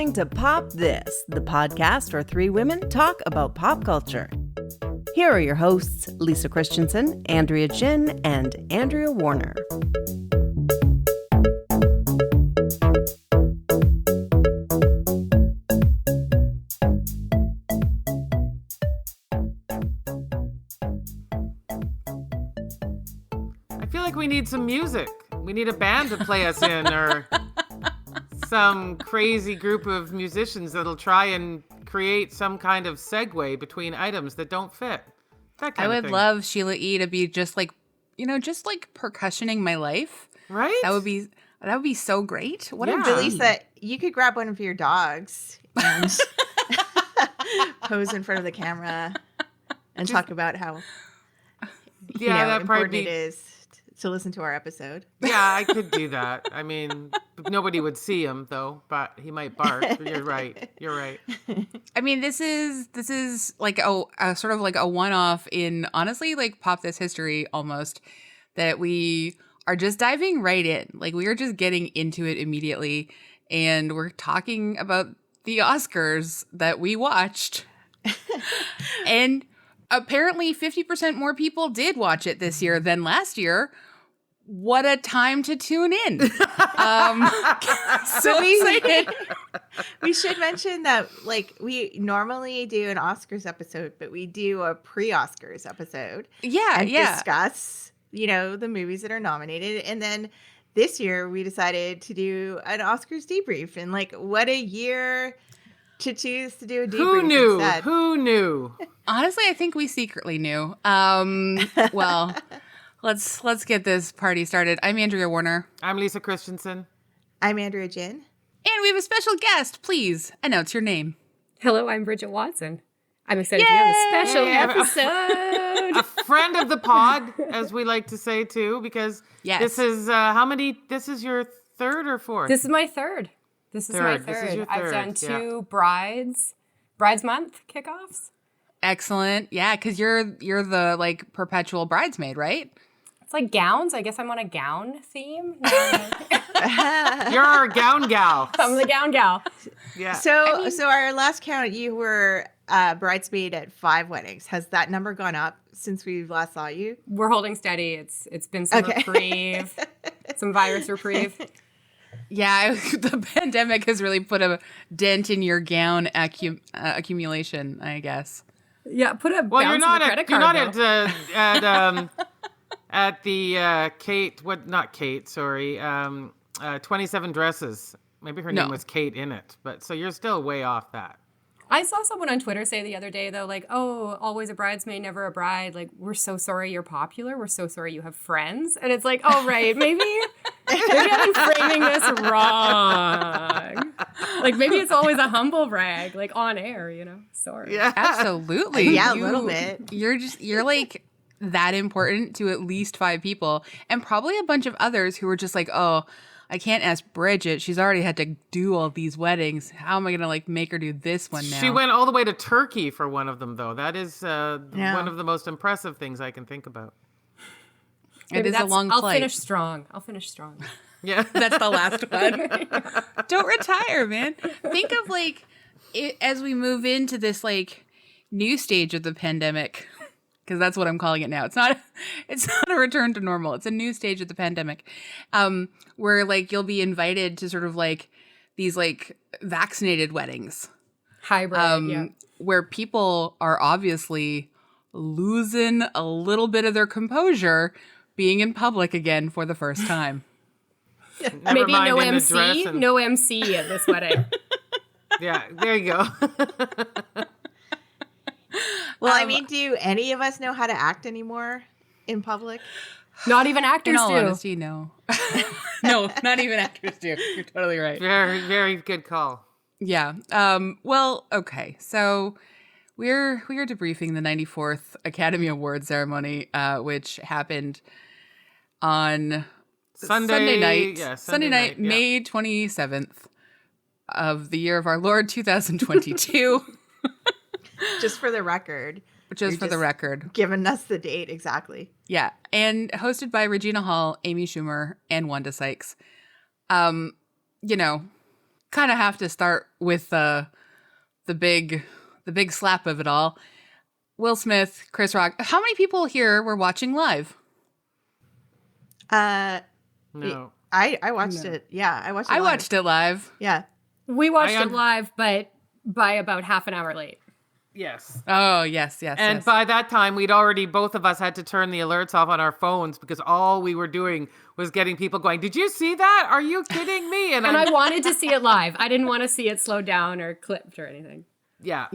listening to Pop This, the podcast where three women talk about pop culture. Here are your hosts, Lisa Christiansen, Andrea Gin, and Andrea Warner. I feel like we need some music. We need a band to play us in, or some crazy group of musicians that'll try and create some kind of segue between items that don't fit. That kind I of would thing. love Sheila E. to be just like percussioning my life. Right? That would be so great. What Yeah. a But Lisa, you could grab one of your dogs and pose in front of the camera and talk about how that'd probably important it is to listen to our episode. Yeah, I could do that. I mean, nobody would see him though, but he might bark. You're right. You're right. I mean, this is like a sort of like a one-off in honestly like Pop This history almost, that we are just diving right in. Like we are just getting into it immediately, and we're talking about the Oscars that we watched. And apparently 50% more people did watch it this year than last year. What a time to tune in. So We should mention that, like, we normally do an Oscars episode, but we do a pre-Oscars episode. And discuss, the movies that are nominated. And then this year we decided to do an Oscars debrief. And, like, what a year to choose to do a debrief. Who knew? Instead. Who knew? Honestly, I think we secretly knew. Well, let's get this party started. I'm Andrea Warner. I'm Lisa Christiansen. I'm Andrea Gin. And we have a special guest. Please announce your name. Hello, I'm Bridget Watson. I'm excited to be on this special episode. A friend of the pod, as we like to say too, because this is how many? This is your third or fourth? This is my third. This is my This third. is your I've third, done two Brides Month kickoffs. Excellent. Yeah, because you're the like perpetual bridesmaid, right? It's like gowns. I guess I'm on a gown theme. You're a gown gal. I'm the gown gal. Yeah. So our last count, you were bridesmaid at 5 weddings. Has that number gone up since we last saw you? We're holding steady. It's been some reprieve, some virus reprieve. Yeah, the pandemic has really put a dent in your gown accumulation, I guess. Yeah, put a Well, bounce on the credit card. At the Kate. What? Not Kate. Sorry. 27 Dresses. Maybe her name was Kate in it. But so you're still way off that. I saw someone on Twitter say the other day, though, like, oh, always a bridesmaid, never a bride. Like, we're so sorry you're popular. We're so sorry you have friends. And it's like, oh, right, maybe I'm framing this wrong. Like, maybe it's always a humble brag, like on air, Sorry. Yeah. Absolutely. Yeah, a little bit. You're like that important to at least 5 people, and probably a bunch of others who are just like, oh, I can't ask Bridget. She's already had to do all these weddings. How am I going to like make her do this one now? She went all the way to Turkey for one of them, though. That is one of the most impressive things I can think about. It is a long flight. I'll finish strong. Yeah. That's the last one. Don't retire, man. Think of like as we move into this like new stage of the pandemic, because that's what I'm calling it now. It's not a return to normal. It's a new stage of the pandemic, where like you'll be invited to sort of like these like vaccinated weddings, hybrid, where people are obviously losing a little bit of their composure being in public again for the first time. Maybe no MC, no MC at this wedding. Yeah, there you go. Well, I mean, do any of us know how to act anymore in public? Not even actors in all do. Honesty, no. No, not even actors do. You're totally right. Very, very good call. Yeah. Well, okay. So we're debriefing the 94th Academy Award ceremony, which happened on Sunday night. Yeah, Sunday night, May 27th of the year of our Lord 2022. Just for the record. Just for the record. Giving us the date exactly. Yeah. And hosted by Regina Hall, Amy Schumer, and Wanda Sykes. kind of have to start with the big slap of it all. Will Smith, Chris Rock. How many people here were watching live? No. I watched it. Yeah, I watched it. I watched it live. Yeah. We watched it live, but by about half an hour late. Yes. Oh, yes. And by that time, both of us had to turn the alerts off on our phones because all we were doing was getting people going, did you see that? Are you kidding me? And I wanted to see it live. I didn't want to see it slowed down or clipped or anything. Yeah.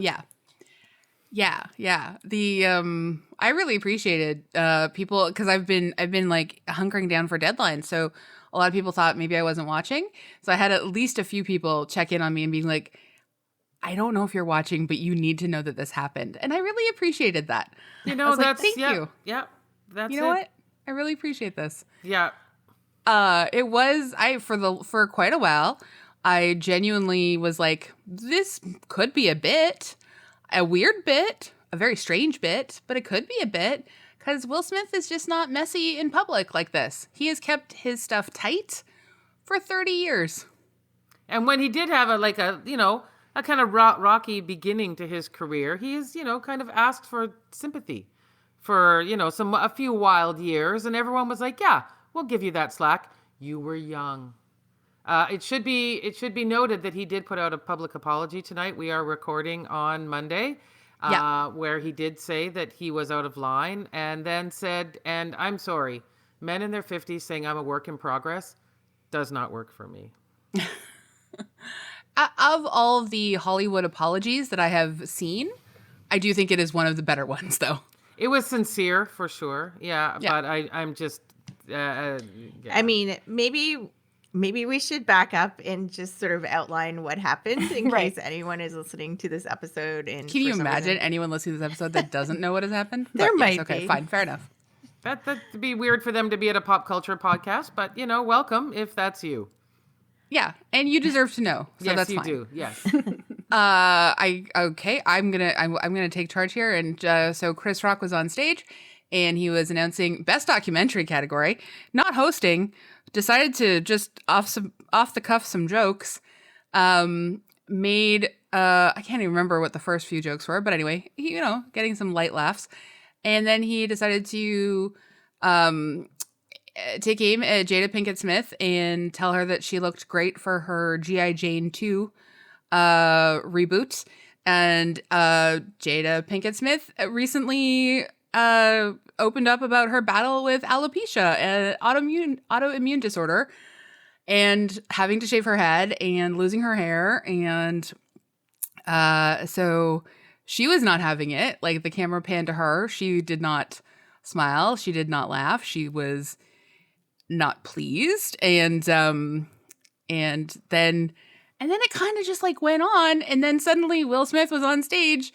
I really appreciated people because I've been like hunkering down for deadlines. So a lot of people thought maybe I wasn't watching. So I had at least a few people check in on me and being like, I don't know if you're watching, but you need to know that this happened. And I really appreciated that. You know, thank you. Yeah. That's you know what? I really appreciate this. Yeah. It was for quite a while. I genuinely was like, this could be a weird bit, a very strange bit, but it could be a bit because Will Smith is just not messy in public like this. He has kept his stuff tight for 30 years. And when he did have a kind of rocky beginning to his career, he has, kind of asked for sympathy for, a few wild years. And everyone was like, yeah, we'll give you that slack. You were young. It should be noted that he did put out a public apology tonight. We are recording on Monday, where he did say that he was out of line and then said, and I'm sorry, men in their 50s saying I'm a work in progress does not work for me. Of all of the Hollywood apologies that I have seen, I do think it is one of the better ones, though. It was sincere, for sure. Yeah. But I'm just... I mean, maybe we should back up and just sort of outline what happened in case anyone is listening to this episode. And can you imagine anyone listening to this episode that doesn't know what has happened? There might be. Okay, fine. Fair enough. That'd be weird for them to be at a pop culture podcast, but, welcome if that's you. Yeah, and you deserve to know. So yes, that's you fine. do. Yes. I'm gonna take charge here. And so Chris Rock was on stage, and he was announcing Best Documentary category, not hosting. Decided to just off the cuff some jokes. Made I can't even remember what the first few jokes were, but anyway, getting some light laughs, and then he decided to take aim at Jada Pinkett Smith and tell her that she looked great for her G.I. Jane 2 reboot. And Jada Pinkett Smith recently opened up about her battle with alopecia, an autoimmune disorder, and having to shave her head and losing her hair. And so she was not having it. Like, the camera panned to her. She did not smile. She did not laugh. She was not pleased. And then it kind of just like went on. And then suddenly Will Smith was on stage,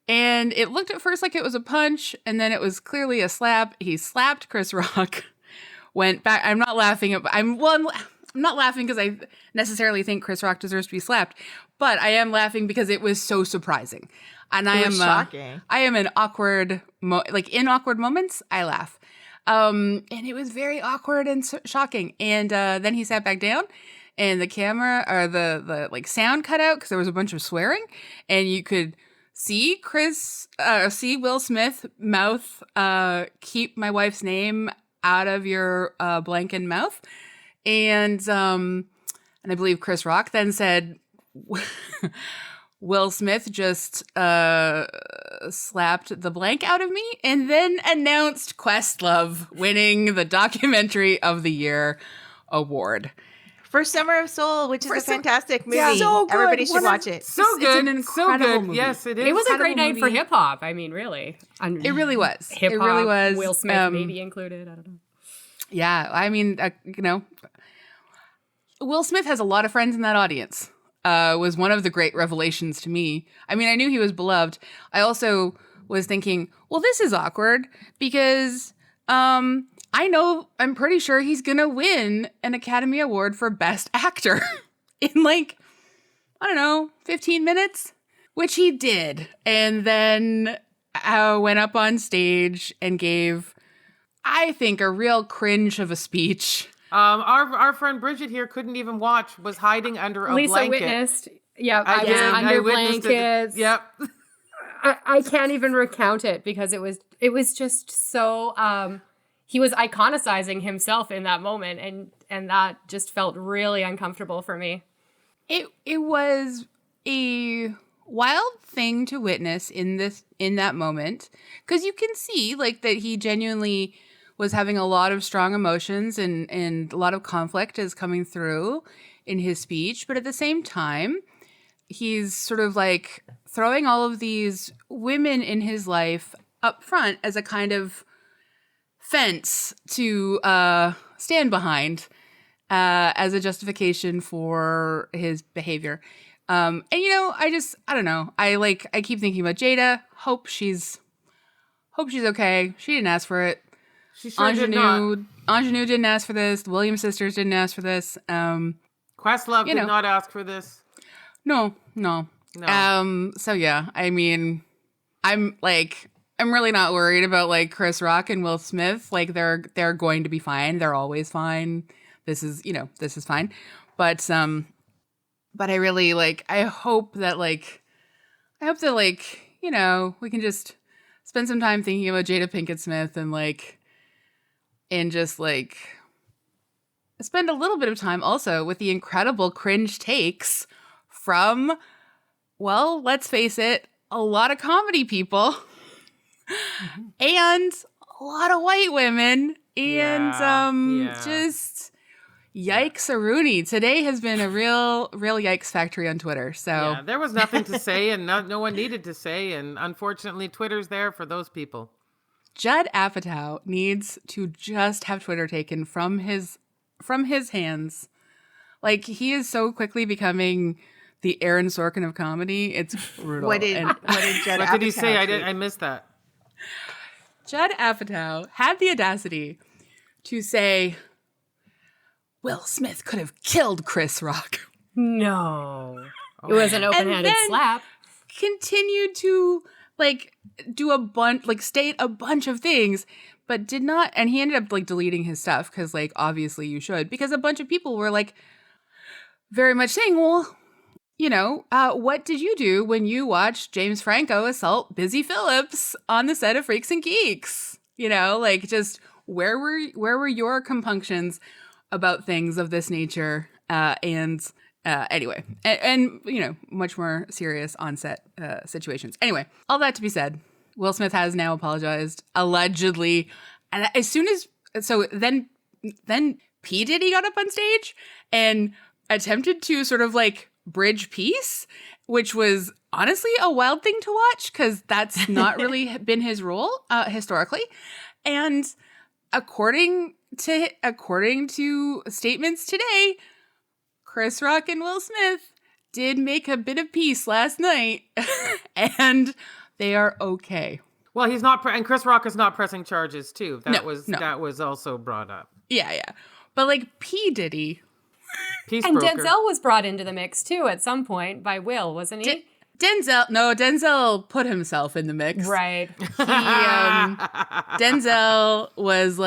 and it looked at first like it was a punch, and then it was clearly a slap. He slapped Chris Rock, went back. I'm not laughing because I necessarily think Chris Rock deserves to be slapped, but I am laughing because it was so surprising. And it was shocking. I am an awkward, in awkward moments, I laugh. And it was very awkward and shocking. And then he sat back down, and the camera or the sound cut out because there was a bunch of swearing, and you could see Will Smith mouth, "Keep my wife's name out of your blank and mouth," and I believe Chris Rock then said, Will Smith just slapped the blank out of me, and then announced Questlove winning the Documentary of the Year award. For Summer of Soul, which is a fantastic movie. Yeah, so good. Everybody should watch it. So good. It's an incredible movie. Yes, it is. It was a great night for hip hop. I mean, really. It really was. Hip hop. It really was. Will Smith maybe included. I don't know. Yeah, I mean, Will Smith has a lot of friends in that audience. Was one of the great revelations to me. I mean, I knew he was beloved. I also was thinking, well, this is awkward because I'm pretty sure he's going to win an Academy Award for Best Actor in 15 minutes, which he did. And then went up on stage and gave, I think, a real cringe of a speech Our friend Bridget here couldn't even watch, was hiding under a Lisa blanket. witnessed. Yeah, I was I under witnessed it. blankets. Yep. I can't even recount it because it was just so he was iconicizing himself in that moment, and that just felt really uncomfortable for me. It was a wild thing to witness in that moment, because you can see like that he genuinely was having a lot of strong emotions and a lot of conflict is coming through in his speech, but at the same time he's sort of like throwing all of these women in his life up front as a kind of fence to stand behind as a justification for his behavior. And I don't know. I keep thinking about Jada. Hope she's okay. She didn't ask for it. She sure did not. Ingenue didn't ask for this. The Williams sisters didn't ask for this. Questlove did not ask for this. No. So yeah, I mean, I'm really not worried about like Chris Rock and Will Smith. Like they're going to be fine. They're always fine. This is fine. But I really I hope that we can just spend some time thinking about Jada Pinkett Smith and just spend a little bit of time also with the incredible cringe takes from, well, let's face it, a lot of comedy people and a lot of white women and just yikes-a-rooney. Today has been a real yikes factory on Twitter. So yeah, there was nothing to say and no one needed to say, and unfortunately Twitter's there for those people. Judd Apatow needs to just have Twitter taken from his hands. Like, he is so quickly becoming the Aaron Sorkin of comedy. It's brutal. What did Judd Apatow What did he say? I missed that. Judd Apatow had the audacity to say, Will Smith could have killed Chris Rock. No. It was an open-handed slap. Continued to do a bunch, state a bunch of things, but did not. And he ended up deleting his stuff because obviously you should, because a bunch of people were very much saying, well, what did you do when you watched James Franco assault Busy Phillips on the set of Freaks and Geeks? Just where were your compunctions about things of this nature? Anyway, and much more serious on-set situations. Anyway, all that to be said, Will Smith has now apologized, allegedly. And as soon as, then P. Diddy got up on stage and attempted to sort of bridge peace, which was honestly a wild thing to watch because that's not really been his role historically. And according to statements today, Chris Rock and Will Smith did make a bit of peace last night, and they are okay. Well, he's not, and Chris Rock is not pressing charges too. That was also brought up. Yeah. But P. Diddy, peace and broker. Denzel was brought into the mix too at some point by Will, wasn't he? Denzel put himself in the mix. Right. Denzel was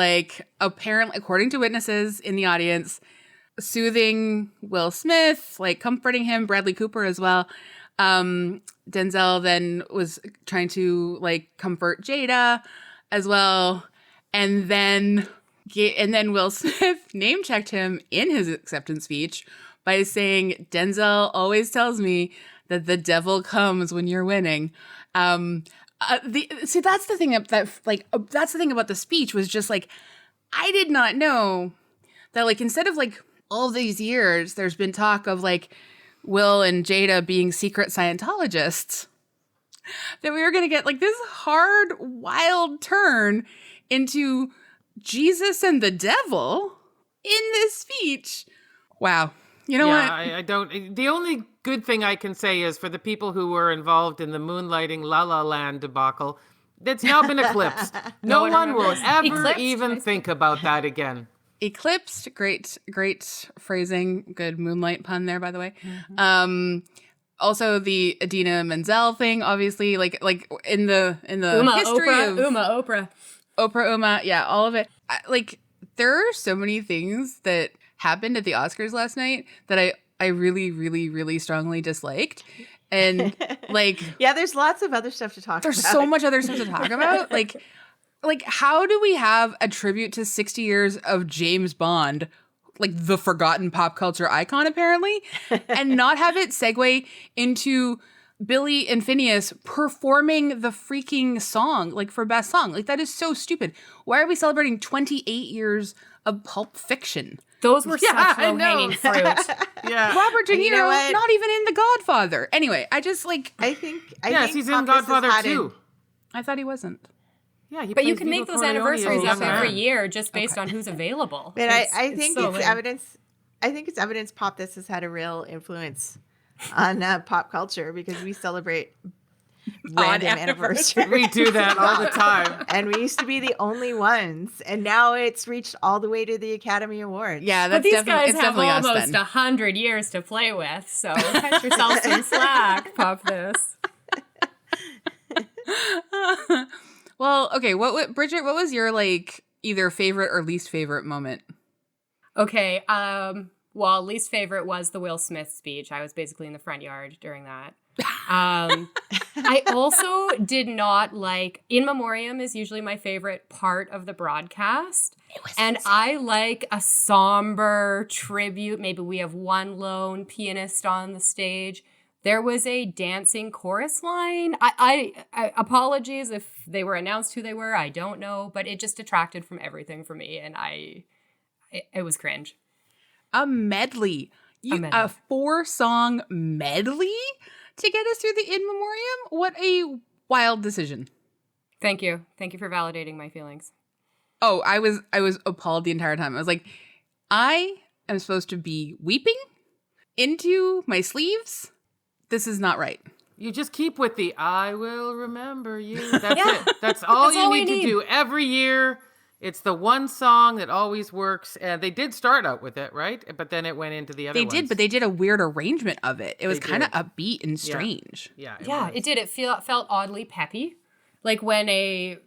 apparently, according to witnesses in the audience, soothing Will Smith, comforting him, Bradley Cooper as well. Denzel then was trying to comfort Jada as well. And then Will Smith name-checked him in his acceptance speech by saying, Denzel always tells me that the devil comes when you're winning. That's the thing that's the thing about the speech was just I did not know that instead of all these years, there's been talk of Will and Jada being secret Scientologists, that we were going to get this hard, wild turn into Jesus and the devil in this speech. Wow. You know what? I don't. The only good thing I can say is for the people who were involved in the moonlighting La La Land debacle, that's now been eclipsed. No one will ever even think about that again. Eclipsed, great phrasing. Good moonlight pun there, by the way. Mm-hmm. Also the Idina Menzel thing, obviously, in the Uma, history Oprah, of Oprah, yeah, all of it. There are so many things that happened at the Oscars last night that I really, really, really strongly disliked. And like, yeah, there's lots of other stuff to talk about. There's so much other stuff to talk about. Like how do we have a tribute to 60 years of James Bond, like the forgotten pop culture icon apparently, and not have it segue into Billy and Phineas performing the freaking song, like for best song? Like that is so stupid. Why are we celebrating 28 years of Pulp Fiction? Those were such low-hanging fruit. Yeah. Robert De Niro, not even in The Godfather. Anyway, I just like... I think he's in Godfather too. I thought he wasn't. Yeah, but you can make those anniversaries up every year just based on who's available. But I think it's evidence. I think it's evidence Pop This has had a real influence on pop culture, because we celebrate random anniversaries. We do that all the time. And we used to be the only ones. And now it's reached all the way to the Academy Awards. Yeah, that's but these guys have almost almost 100 years to play with. So cut yourself some slack, Pop This. Well, okay, Bridget, what was your like either favorite or least favorite moment? Okay, well, least favorite was the Will Smith speech. I was basically in the front yard during that. I also did not like, In Memoriam is usually my favorite part of the broadcast. And I like a somber tribute. Maybe we have one lone pianist on the stage. There was a dancing chorus line. I apologies if they were announced who they were. I don't know, but it just detracted from everything for me, and it was cringe. A medley. A 4-song medley to get us through the In Memoriam? What a wild decision. Thank you. Thank you for validating my feelings. Oh, I was appalled the entire time. I was like, I am supposed to be weeping into my sleeves? This is not right. You just keep with the I will remember you. That's it. That's all you need to do every year. It's the one song that always works. And they did start out with it, right? But then it went into the other ones. They did, but they did a weird arrangement of it. It was kind of upbeat and strange. Yeah, it did. It felt oddly peppy. Like when a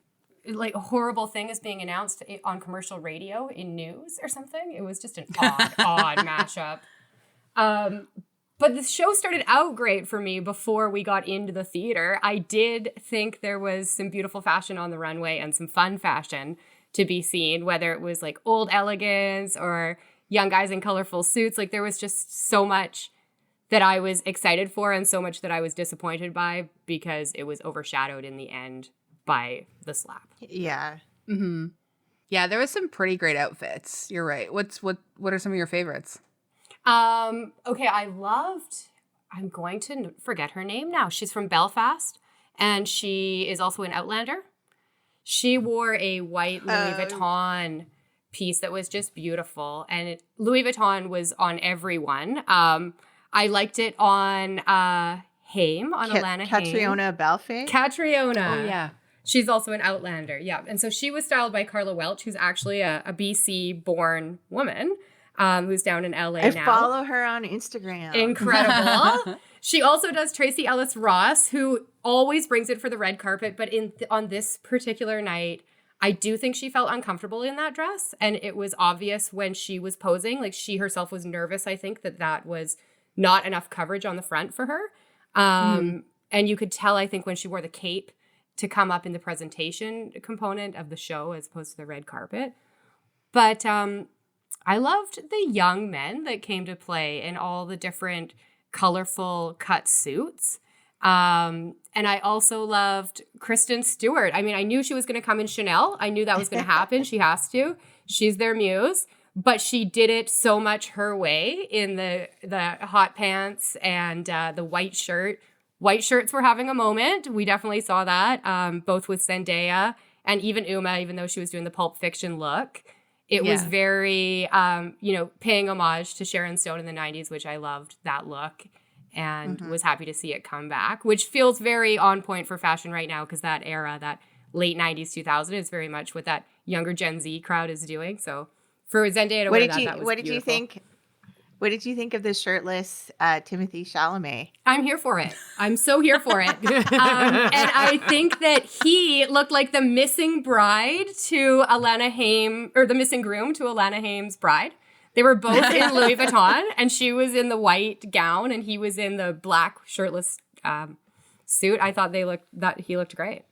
horrible thing is being announced on commercial radio in news or something. It was just an odd mashup. But the show started out great for me before we got into the theater. I did think there was some beautiful fashion on the runway and some fun fashion to be seen, whether it was like old elegance or young guys in colorful suits. Like there was just so much that I was excited for and so much that I was disappointed by because it was overshadowed in the end by the slap. Yeah. Mm-hmm. Yeah, there was some pretty great outfits. You're right. What are some of your favorites? Okay, I'm going to forget her name now. She's from Belfast, and she is also an Outlander. She wore a white Louis Vuitton piece that was just beautiful, and Louis Vuitton was on everyone. I liked it on Haim, on Alana Haim. Catriona Balfe. Catriona. Oh, yeah. She's also an Outlander, yeah. And so she was styled by Carla Welch, who's actually a BC-born woman. Who's down in LA now. I follow her on Instagram. Incredible. She also does Tracy Ellis Ross, who always brings it for the red carpet. But on this particular night, I do think she felt uncomfortable in that dress. And it was obvious when she was posing. Like she herself was nervous, I think, that was not enough coverage on the front for her. And you could tell, I think, when she wore the cape to come up in the presentation component of the show as opposed to the red carpet. But I loved the young men that came to play in all the different colorful cut suits. And I also loved Kristen Stewart. I mean, I knew she was going to come in Chanel. I knew that was going to happen. She has to. She's their muse. But she did it so much her way in the hot pants and the white shirt. White shirts were having a moment. We definitely saw that, both with Zendaya and even Uma, even though she was doing the Pulp Fiction look. It was very, paying homage to Sharon Stone in the 90s, which I loved that look and was happy to see it come back, which feels very on point for fashion right now because that era, that late 90s, 2000 is very much what that younger Gen Z crowd is doing. So for Zendaya to wear that was What did beautiful. you think? What did you think of the shirtless Timothy Chalamet? I'm here for it. I'm so here for it. And I think that he looked like the missing bride to Alana Haim, or the missing groom to Alana Haim's bride. They were both in Louis Vuitton, and she was in the white gown, and he was in the black shirtless suit. I thought he looked great.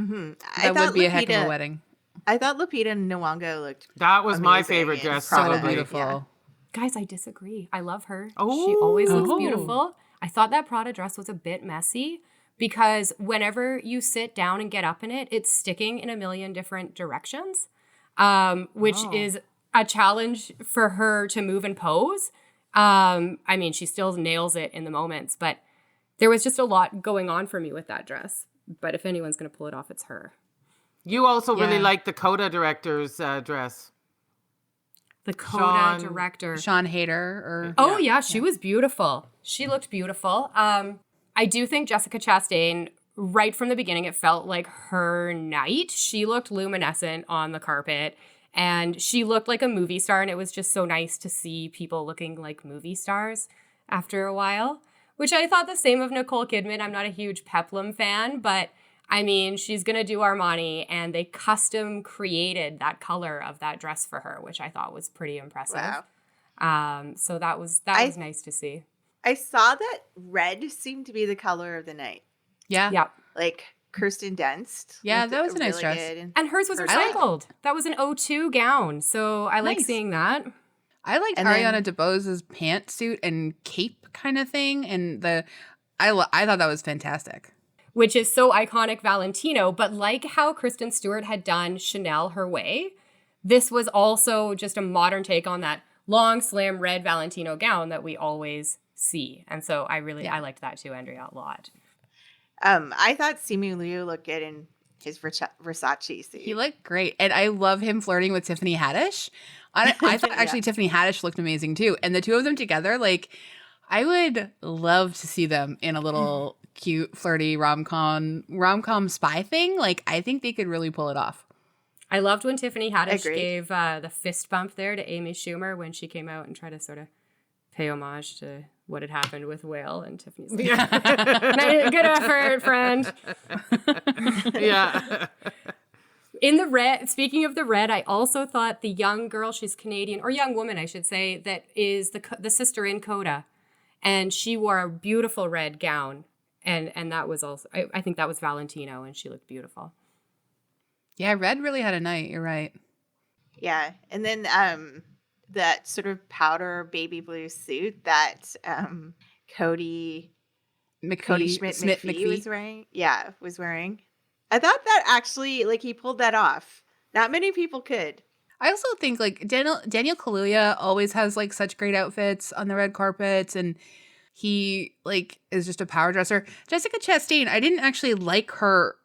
Mm-hmm. That would be a heck of a wedding. I thought Lupita Nyong'o looked That was my favorite dress. So beautiful. Yeah. Guys, I disagree. I love her. Oh. She always looks beautiful. I thought that Prada dress was a bit messy because whenever you sit down and get up in it, it's sticking in a million different directions, which is a challenge for her to move and pose. I mean, she still nails it in the moments, but there was just a lot going on for me with that dress. But if anyone's going to pull it off, it's her. You also really liked the Coda director's dress. The Coda director. Sean Hayter. She was beautiful. She looked beautiful. I do think Jessica Chastain, right from the beginning, it felt like her night. She looked luminescent on the carpet, and she looked like a movie star, and it was just so nice to see people looking like movie stars after a while, which I thought the same of Nicole Kidman. I'm not a huge Peplum fan, but I mean, she's going to do Armani, and they custom created that color of that dress for her, which I thought was pretty impressive. Wow. So that was nice to see. I saw that red seemed to be the color of the night. Yeah. Yeah. Like Kirsten Dunst. Yeah, that was a nice dress. And hers was recycled. That was an O2 gown. So I like seeing that. I liked Ariana DeBose's pantsuit and cape kind of thing. And I thought that was fantastic. Which is so iconic Valentino, but like how Kristen Stewart had done Chanel her way, this was also just a modern take on that long, slim red Valentino gown that we always see. And so I liked that too, Andrea, a lot. I thought Simu Liu looked good in his Versace suit. He looked great. And I love him flirting with Tiffany Haddish. I thought actually Tiffany Haddish looked amazing too. And the two of them together, like, I would love to see them in a little cute, flirty rom-com spy thing. Like, I think they could really pull it off. I loved when Tiffany Haddish gave the fist bump there to Amy Schumer when she came out and tried to sort of pay homage to what had happened with Whale, and Tiffany's like, good effort, friend. Yeah. In the red, speaking of the red, I also thought the young girl, she's Canadian, or young woman, I should say, that is the sister in Coda. And she wore a beautiful red gown. And that was also, I think that was Valentino, and she looked beautiful. Yeah, red really had a night. You're right. Yeah. And then that sort of powder baby blue suit that Cody Schmidt-McPhee was wearing. Yeah, was wearing. I thought that actually, like, he pulled that off. Not many people could. I also think, like, Daniel Kaluuya always has, like, such great outfits on the red carpets, and he, like, is just a power dresser. Jessica Chastain, I didn't actually like her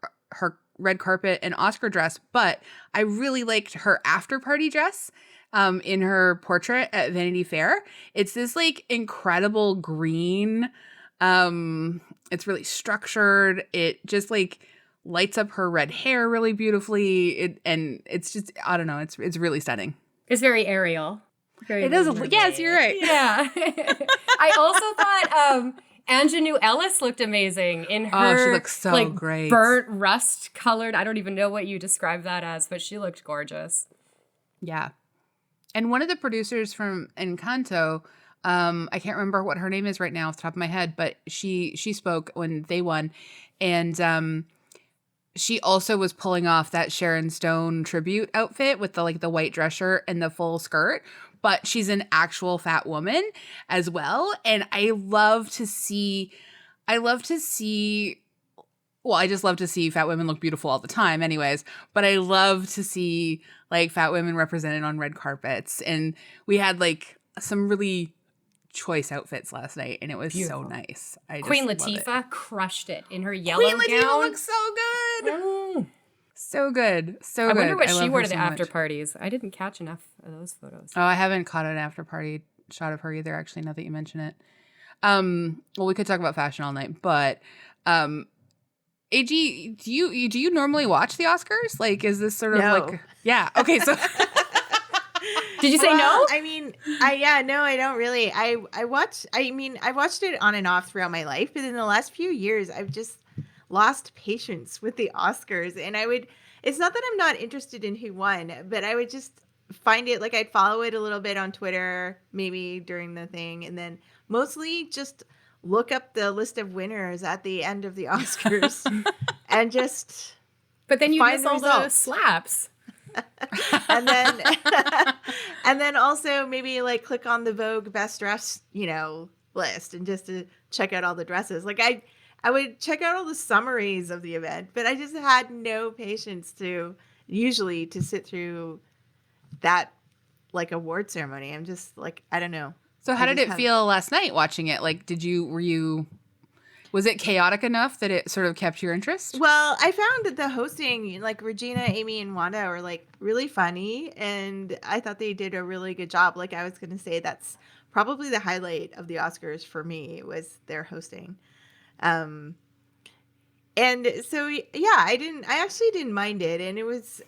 red carpet and Oscar dress, but I really liked her after party dress in her portrait at Vanity Fair. It's this, like, incredible green. It's really structured. It just, like, lights up her red hair really beautifully. And it's just, I don't know, it's really stunning. It's very Ariel. It is. Yes, you're right. Yeah. I also thought Ingenue Ellis looked amazing in her. Oh, she looks so like, great. Burnt rust colored. I don't even know what you describe that as, but she looked gorgeous. Yeah. And one of the producers from Encanto, I can't remember what her name is right now off the top of my head, but she spoke when they won, and she also was pulling off that Sharon Stone tribute outfit with the white dress shirt and the full skirt. But she's an actual fat woman as well. And I love to see, well, I just love to see fat women look beautiful all the time anyways. But I love to see, like, fat women represented on red carpets. And we had, like, some really choice outfits last night, and it was so nice. Queen Latifah crushed it in her yellow gown. Queen Latifah looks so good. Mm. So good. So good. I wonder what she wore to the after parties. I didn't catch enough of those photos. Oh, I haven't caught an after party shot of her either, actually, now that you mention it. Well, we could talk about fashion all night, but AG, do you normally watch the Oscars? Like, is this sort of No. like, yeah, okay, so Did you say no? I mean, no, I don't really. I watched it on and off throughout my life, but in the last few years, I've just lost patience with the Oscars. And it's not that I'm not interested in who won, but I would just find it like I'd follow it a little bit on Twitter, maybe during the thing, and then mostly just look up the list of winners at the end of the Oscars and just. But then you miss all the slaps. and then also maybe like click on the Vogue Best Dress, list, and just to check out all the dresses. Like I would check out all the summaries of the event, but I just had no patience to sit through that like award ceremony. I'm just like, I don't know. So how did it feel last night watching it? Like, was it chaotic enough that it sort of kept your interest? Well, I found that the hosting, like Regina, Amy, and Wanda, were like really funny, and I thought they did a really good job. Like I was going to say, that's probably the highlight of the Oscars for me, was their hosting. And so I actually didn't mind it, and it was,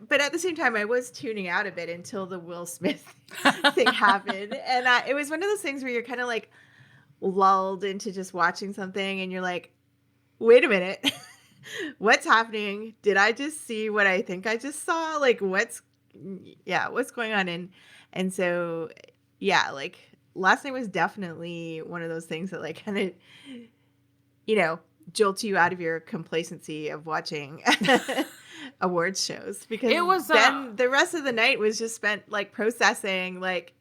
but at the same time, I was tuning out a bit until the Will Smith thing happened, and it was one of those things where you're kind of like lulled into just watching something, and you're like, wait a minute, what's happening? Did I just see what I think I just saw? Like what's going on? And so like last night was definitely one of those things that like kind of jolts you out of your complacency of watching awards shows, because it was then the rest of the night was just spent like processing like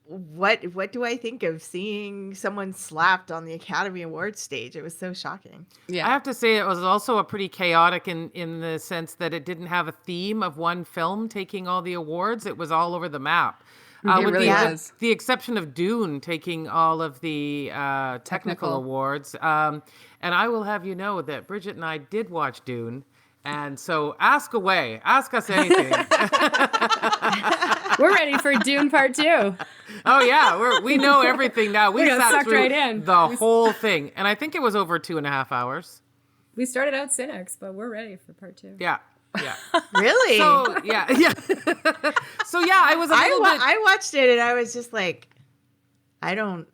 what do I think of seeing someone slapped on the Academy Awards stage? It was so shocking. Yeah, I have to say it was also a pretty chaotic in the sense that it didn't have a theme of one film taking all the awards. It was all over the map. It really was. The exception of Dune taking all of the technical awards. And I will have you know that Bridget and I did watch Dune. And so ask away. Ask us anything. We're ready for Dune Part 2. Oh, yeah. We know everything now. We got sat sucked through right in. the whole thing. And I think it was over 2.5 hours. We started out cynics, but we're ready for Part 2. Yeah. Really? So, yeah. So, yeah, I was I watched it and I was just like, I don't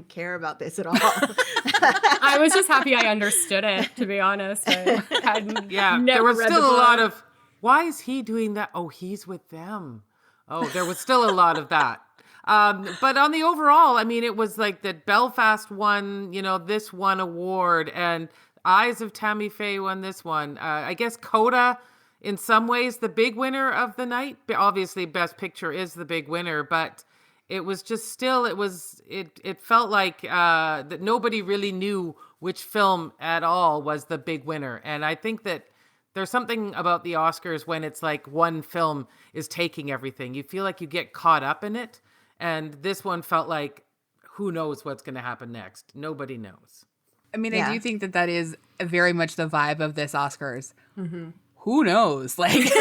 care about this at all. I was just happy I understood it, to be honest. There was still a lot of, why is he doing that? Oh, he's with them. Oh, there was still a lot of that. But on the overall, I mean, it was like that Belfast won, this one award, and Eyes of Tammy Faye won this one. I guess Coda, in some ways, the big winner of the night. Obviously, Best Picture is the big winner, but it was just still, it felt like that nobody really knew which film at all was the big winner. And I think that there's something about the Oscars when it's like one film is taking everything. You feel like you get caught up in it. And this one felt like, who knows what's going to happen next? Nobody knows. I mean, I do think that is very much the vibe of this Oscars. Mm-hmm. Who knows? Like,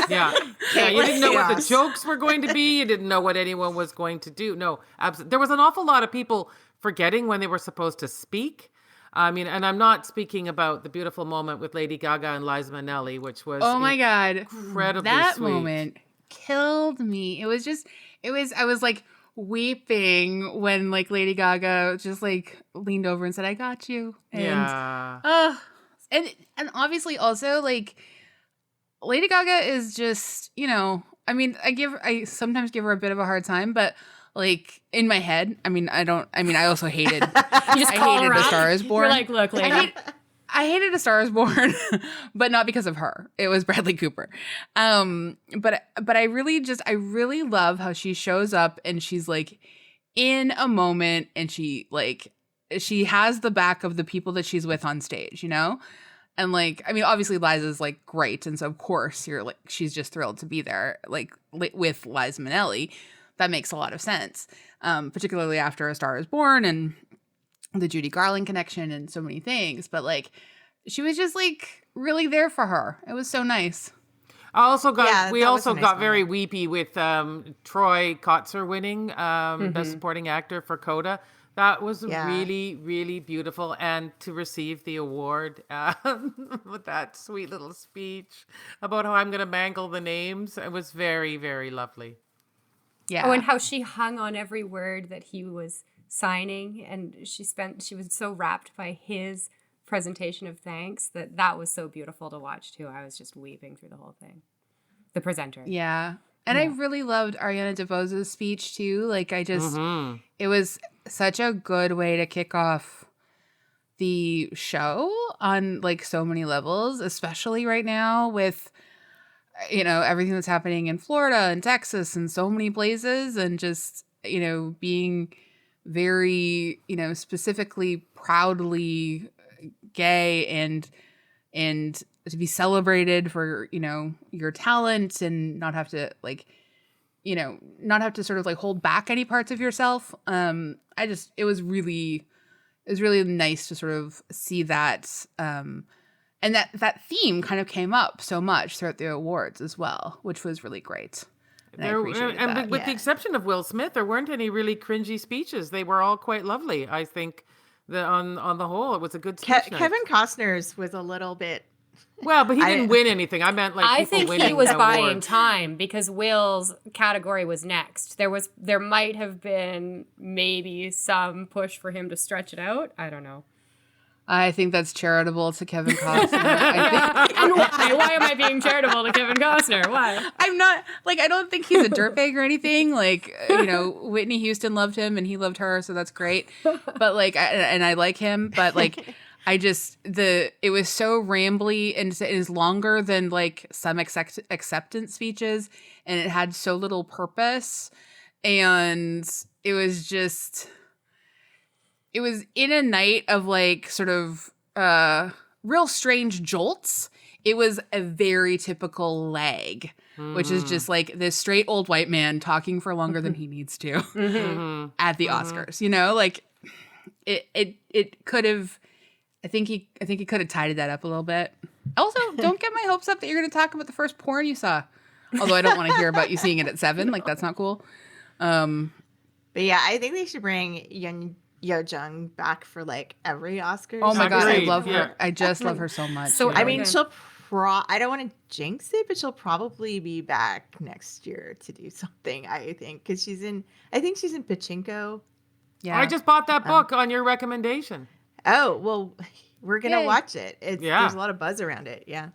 yeah, you didn't know what the jokes were going to be. You didn't know what anyone was going to do. No, there was an awful lot of people forgetting when they were supposed to speak. I mean, and I'm not speaking about the beautiful moment with Lady Gaga and Liza Minnelli, which was my God, incredibly that sweet. Moment killed me. I was like weeping when like Lady Gaga just like leaned over and said, "I got you." And, and obviously also like Lady Gaga is just, I mean, I sometimes give her a bit of a hard time, but like in my head, I also hated, I hated A Star Is Born. You're like, look, lady. I hated A Star Is Born, but not because of her. It was Bradley Cooper. But I really love how she shows up and she's like in a moment and she has the back of the people that she's with on stage, And like, I mean, obviously Liza's like great. And so of course she's just thrilled to be there, like with Liza Minnelli. That makes a lot of sense. Particularly after A Star Is Born and the Judy Garland connection and so many things. But like, she was just like really there for her. It was so nice. We also got very weepy with Troy Kotsur winning Best Supporting Actor for Coda. That was really, really beautiful. And to receive the award with that sweet little speech about how I'm going to mangle the names, it was very, very lovely. Yeah. Oh, and how she hung on every word that he was signing. And she was so wrapped by his presentation of thanks that was so beautiful to watch, too. I was just weeping through the whole thing. The presenter. Yeah. And I really loved Ariana DeBose's speech, too. Like, it was such a good way to kick off the show on, like, so many levels, especially right now with, you know, everything that's happening in Florida and Texas and so many places, and just, you know, being very, you know, specifically proudly gay and to be celebrated for, you know, your talent and not have to, like, you know, not have to sort of like hold back any parts of yourself. It was really nice to sort of see that. And that theme kind of came up so much throughout the awards as well, which was really great. And I appreciated that. With the exception of Will Smith, there weren't any really cringy speeches. They were all quite lovely. I think that on the whole, it was a good speech night. Kevin Costner's was a little bit. Well, but he didn't win anything. I meant like I think he was buying time because Will's category was next. There might have been maybe some push for him to stretch it out. I don't know. I think that's charitable to Kevin Costner. And why? Why am I being charitable to Kevin Costner? Why? I'm not, like, I don't think he's a dirtbag or anything. Like, you know, Whitney Houston loved him and he loved her, so that's great. But, like, I like him, but, like, it was so rambly and it is longer than, like, some acceptance speeches, and it had so little purpose. And it was just... It was in a night of, like, sort of real strange jolts. It was a very typical lag, which is just, like, this straight old white man talking for longer than he needs to at the Oscars. You know, like, it could have... I think he could have tidied that up a little bit. Also, don't get my hopes up that you're going to talk about the first porn you saw. Although I don't want to hear about you seeing it at 7. Like, that's not cool. But yeah, I think they should bring Yo Jung back for like every Oscars. Oh my god, I love her. I just love her so much. So I mean, she'll I don't want to jinx it, but she'll probably be back next year to do something. I think because she's in Pachinko. Yeah, I just bought that book on your recommendation. Oh well, we're gonna watch it. There's a lot of buzz around it. Yeah.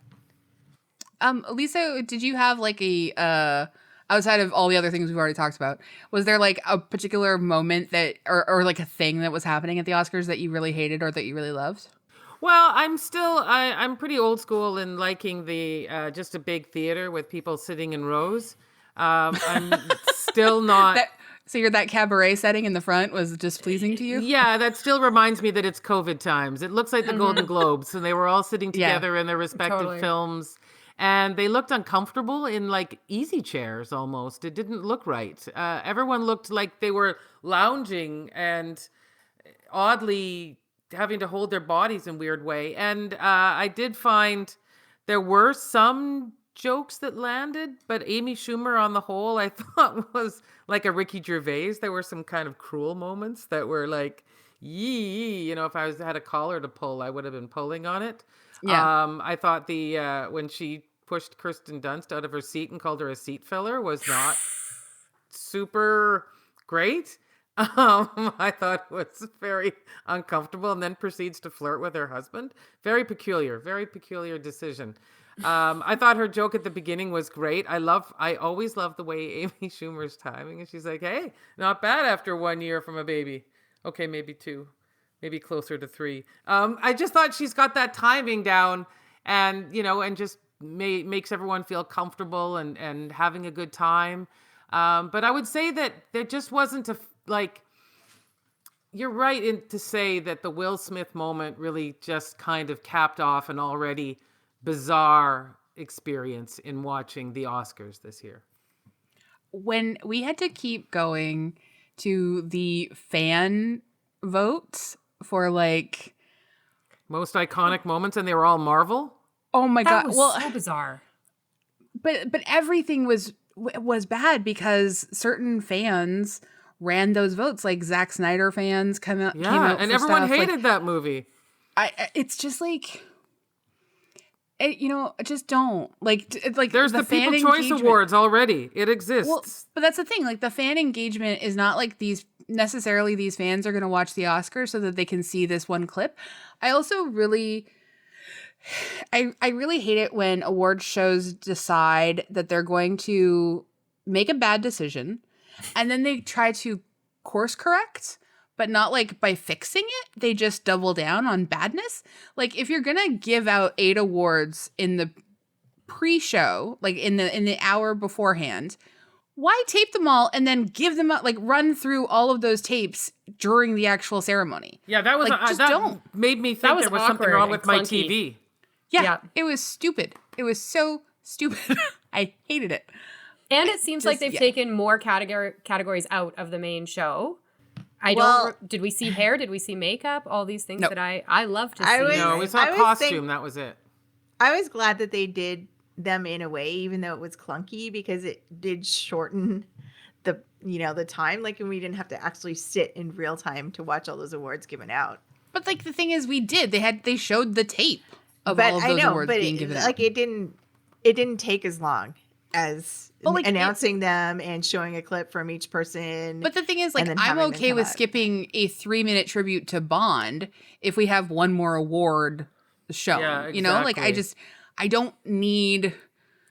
Lisa, did you have like a outside of all the other things we've already talked about, was there like a particular moment that, or like a thing that was happening at the Oscars that you really hated or that you really loved? Well, I'm pretty old school in liking the just a big theater with people sitting in rows. I'm still not. So that cabaret setting in the front was displeasing to you? Yeah, that still reminds me that it's COVID times. It looks like the Golden Globes, and they were all sitting together in their respective films. And they looked uncomfortable in like easy chairs almost. It didn't look right. Everyone looked like they were lounging and oddly having to hold their bodies in a weird way. And I did find there were some jokes that landed, but Amy Schumer on the whole, I thought was like a Ricky Gervais. There were some kind of cruel moments that were like, yee, you know, if I had a collar to pull, I would have been pulling on it. Yeah. I thought when she pushed Kirsten Dunst out of her seat and called her a seat filler was not super great. I thought it was very uncomfortable, and then proceeds to flirt with her husband. Very peculiar decision. I thought her joke at the beginning was great. I always love the way Amy Schumer's timing, and she's like, hey, not bad after 1 year from a baby. Okay, maybe 2, maybe closer to 3. I just thought she's got that timing down, and, you know, and just makes everyone feel comfortable and having a good time. But I would say that there just wasn't you're right to say that the Will Smith moment really just kind of capped off an already bizarre experience in watching the Oscars this year. When we had to keep going to the fan votes for like most iconic moments, and they were all Marvel. Oh my god! That was so bizarre. But everything was bad because certain fans ran those votes. Like Zack Snyder fans came out and everyone hated that movie. It's just like, just don't like there's the People's Choice Awards already. It exists. Well, but that's the thing. Like the fan engagement is not like these fans are going to watch the Oscars so that they can see this one clip. I also really, I really hate it when award shows decide that they're going to make a bad decision and then they try to course correct, but not like by fixing it. They just double down on badness. Like if you're going to give out 8 awards in the pre-show, like in the hour beforehand, why tape them all and then give them out, like run through all of those tapes during the actual ceremony? Yeah, that was don't. Made me think there was something wrong with my TV. Yeah, it was stupid. It was so stupid. I hated it. And it seems like they've taken more categories out of the main show. Did we see hair? Did we see makeup? All these things that I love to see. No, we saw costume. That was it. I was glad that they did them in a way, even though it was clunky, because it did shorten the time. Like, and we didn't have to actually sit in real time to watch all those awards given out. But like the thing is, they showed the tape of all of those awards being given out. Like it didn't take as long as announcing them and showing a clip from each person. But the thing is, like, I'm okay with skipping a 3-minute tribute to Bond if we have one more award shown. Yeah, exactly. Like I don't need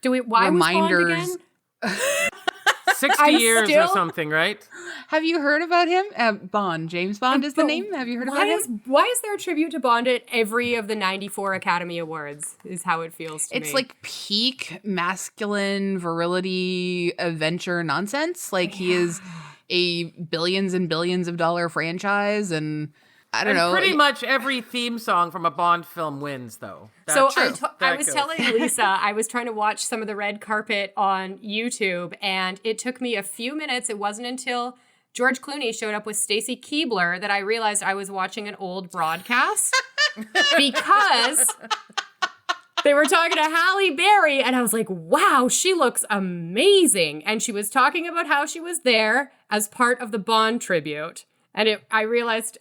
why reminders. Was Bond again? 60 years or something, right? Have you heard about him? Bond. James Bond is the name. Have you heard about him? Why is there a tribute to Bond at every of the 94 Academy Awards is how it feels to me. It's like peak masculine virility adventure nonsense. Like he is a billions and billions of dollar franchise and I don't know. Pretty much every theme song from a Bond film wins, though. I was telling Lisa, I was trying to watch some of the red carpet on YouTube, and it took me a few minutes. It wasn't until George Clooney showed up with Stacy Keibler that I realized I was watching an old broadcast because they were talking to Halle Berry, and I was like, wow, she looks amazing. And she was talking about how she was there as part of the Bond tribute. And I realized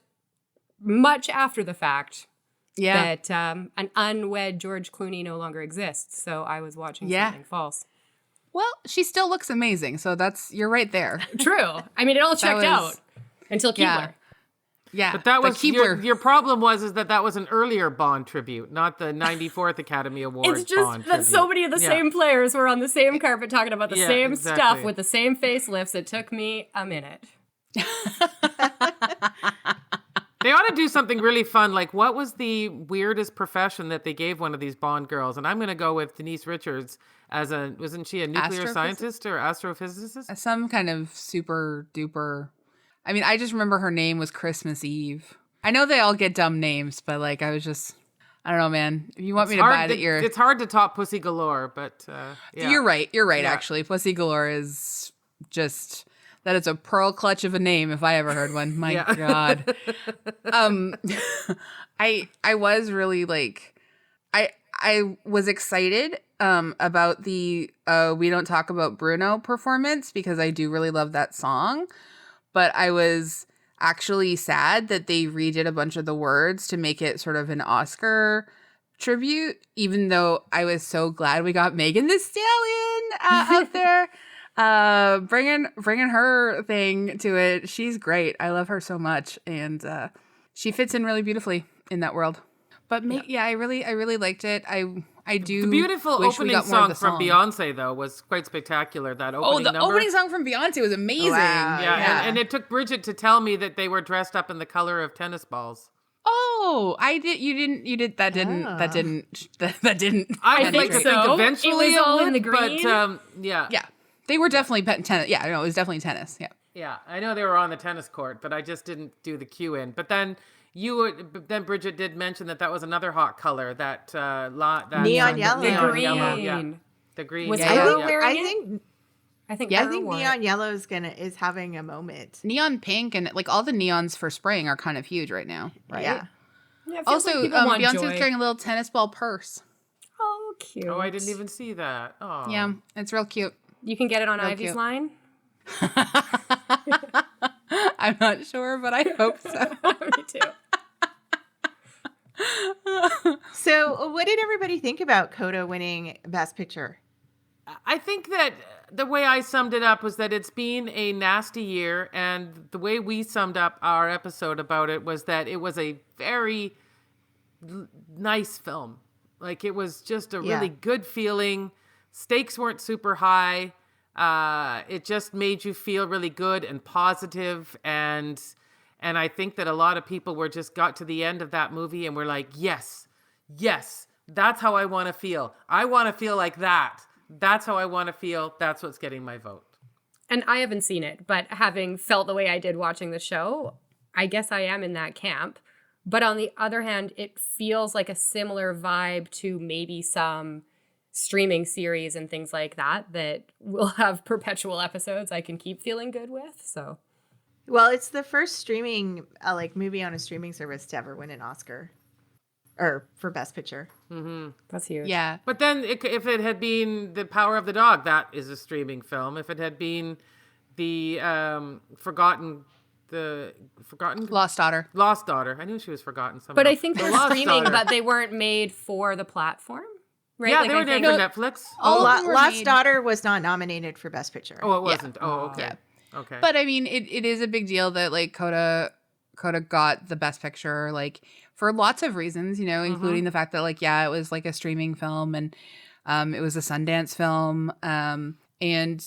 much after the fact that an unwed George Clooney no longer exists. So I was watching something false. Well, she still looks amazing. So you're right there. True. I mean, it all checked out until Keibler. Yeah. But that was your problem was that was an earlier Bond tribute, not the 94th Academy Awards. It's just Bond that tribute. So many of the same players were on the same carpet talking about the same stuff with the same facelifts. It took me a minute. They ought to do something really fun. Like, what was the weirdest profession that they gave one of these Bond girls? And I'm going to go with Denise Richards wasn't she a nuclear scientist or astrophysicist? Some kind of super duper. I mean, I just remember her name was Christmas Eve. I know they all get dumb names, but like, I don't know, man. If you want me to buy that, it's hard to top Pussy Galore, but yeah. You're right. Actually, Pussy Galore is just. That is a pearl clutch of a name if I ever heard one. My God. I was really like, I was excited about the We Don't Talk About Bruno performance because I do really love that song. But I was actually sad that they redid a bunch of the words to make it sort of an Oscar tribute, even though I was so glad we got Megan Thee Stallion out there. Bringing her thing to it. She's great. I love her so much, and she fits in really beautifully in that world. But I really liked it. I do. The beautiful opening song from Beyonce though was quite spectacular. That opening number. Opening song from Beyonce was amazing. Wow. Yeah. And it took Bridget to tell me that they were dressed up in the color of tennis balls. Oh, I did. You didn't. That didn't. That didn't. I think eventually it was all in the green. But yeah. They were definitely tennis. Yeah, no, it was definitely tennis. Yeah. Yeah, I know they were on the tennis court, but I just didn't do the cue in. But then Bridget did mention that was another hot color, that neon yellow. The green. Yellow, yeah. The green. Was I think neon yellow is having a moment. Neon pink and like all the neons for spring are kind of huge right now, right? Yeah. Also, like Beyonce's carrying a little tennis ball purse. Oh, cute. Oh, I didn't even see that. Oh. Yeah, it's real cute. You can get it on Ivy's line. I'm not sure, but I hope so. Me too. So, what did everybody think about Coda winning Best Picture? I think that the way I summed it up was that it's been a nasty year, and the way we summed up our episode about it was that it was a very nice film. Like, it was just a really good feeling. Stakes weren't super high. It just made you feel really good and positive, and I think that a lot of people got to the end of that movie and were like, yes, that's how I want to feel. I want to feel like that. That's how I want to feel. That's what's getting my vote. And I haven't seen it, but having felt the way I did watching the show, I guess I am in that camp. But on the other hand, it feels like a similar vibe to maybe some streaming series and things like that will have perpetual episodes I can keep feeling good with. So, well, it's the first streaming movie on a streaming service to ever win an Oscar, or for Best Picture. Mm-hmm. That's huge. Yeah. But then if it had been The Power of the Dog, that is a streaming film. If it had been the Forgotten Lost Daughter. I knew she was forgotten somehow. But I think they're Lost streaming, Daughter. but they weren't made for the platform, right? Yeah, Like, they were I think- made for Netflix. Lost Daughter was not nominated for Best Picture. Oh, it wasn't. Oh, okay. Yeah. Okay. But I mean, it is a big deal that like Coda got the Best Picture, like for lots of reasons, including the fact that like, yeah, it was like a streaming film and it was a Sundance film. And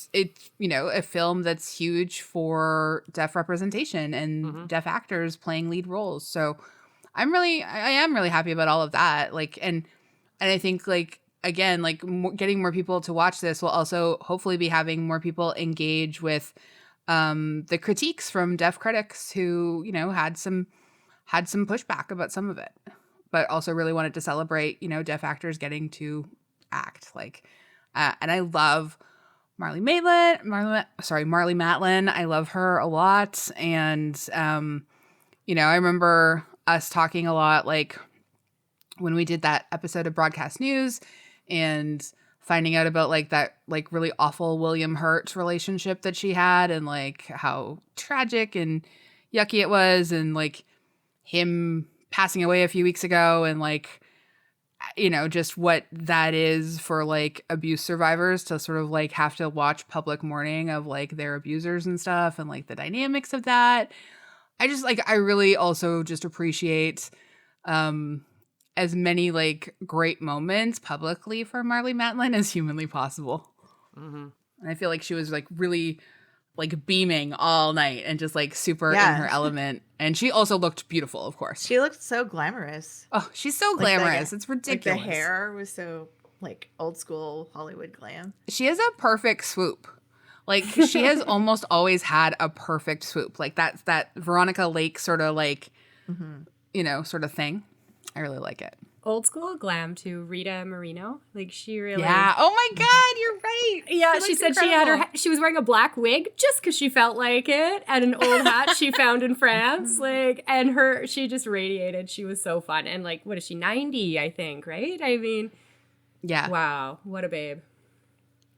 it's, a film that's huge for deaf representation and deaf actors playing lead roles. So I am really happy about all of that. Like, and I think like, again, like getting more people to watch this will also hopefully be having more people engage with the critiques from deaf critics who, had some pushback about some of it, but also really wanted to celebrate, deaf actors getting to act like, and I love Marlee Matlin. I love her a lot. And, I remember us talking a lot, like when we did that episode of Broadcast News and finding out about like that, like really awful William Hurt relationship that she had and like how tragic and yucky it was. And like him passing away a few weeks ago and like, just what that is for like abuse survivors to sort of like have to watch public mourning of like their abusers and stuff and like the dynamics of that. I really also just appreciate as many like great moments publicly for Marlee Matlin as humanly possible. Mm-hmm. And I feel like she was like really like beaming all night and just like super in her element. And she also looked beautiful, of course. She looked so glamorous. Oh, she's so glamorous. It's ridiculous. Like the hair was so like old school Hollywood glam. She has a perfect swoop. Like she has almost always had a perfect swoop. Like that's that Veronica Lake sort of like, sort of thing. I really like it. Old school glam to Rita Moreno. Like she really. Yeah. Oh my God, you're right. Yeah, she said she was wearing a black wig just because she felt like it, and an old hat she found in France. Like, and she just radiated. She was so fun. And like, what is she? 90, I think. Right? I mean. Yeah. Wow, what a babe.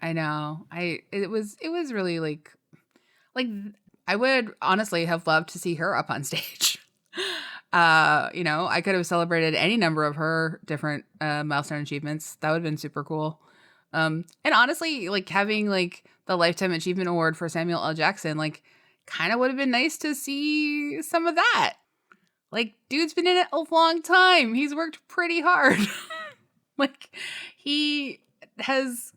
I know. It was really like I would honestly have loved to see her up on stage. I could have celebrated any number of her different milestone achievements. That would have been super cool. And honestly, like having like the Lifetime Achievement Award for Samuel L. Jackson, like kind of would have been nice to see some of that. Like, dude's been in it a long time. He's worked pretty hard. Like, he has